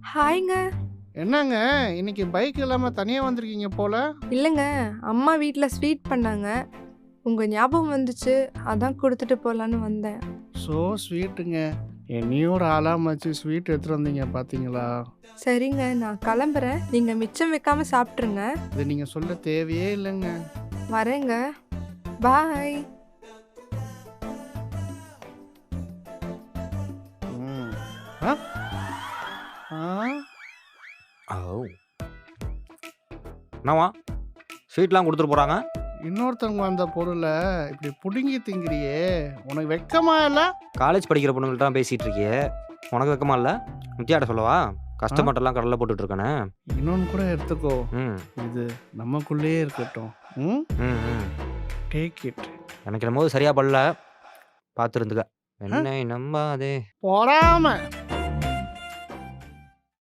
ஹாய்ங்க. என்னங்க இன்னைக்கு பைக் இல்லாம தனியா வந்திருக்கீங்க போல? இல்லங்க, அம்மா வீட்ல ஸ்வீட் பண்ணாங்க. உங்க ஞாபகம் வந்துச்சு. அதான் குடுத்துட்டு போலான்னு வந்தேன். ஸோ ஸ்வீட்டுங்க. என்னையும் ஒரு ஆளா மதிச்சு ஸ்வீட் எடுத்துட்டு வந்தீங்க பாத்தீங்களா? சரிங்க, நான் கிளம்புறேன். நீங்க மிச்சம் வைக்காம சாப்பிட்ருங்க. இது நீங்க சொல்ல தேவையே இல்லைங்க. வரேங்க. பாய். ம். ஆ? ஆ? ஓ! என்னம்மா ஸ்வீட்லாம் குடுத்துட்டு போறாங்க? இன்னொருத்தவங்க வந்த பொருள இப்படி புடுங்கி திங்கிறியே, உனக்கு வெட்கமா இல்ல? காலேஜ் படிக்கிற பொண்ணுங்கள்ட்டலாம் பேசிட்டு இருக்கியே, உனக்கு வெட்கமா இல்ல? நித்யாட்ட சொல்லவா? ஆ? கஷ்டப்பட்டெல்லாம் கடல்ல போட்டுட்டு இருக்கேன்னு. இன்னொன்னு கூட எடுத்துக்கோ. ம். இது நமக்குள்ளேயே இருக்கட்டும். ம்? ம், ம். Take it. எனக்கு என்னமோ சரியா படல. பார்த்து இருந்துக்க. ஆ? என்னை நம்பாதே. பொறாம.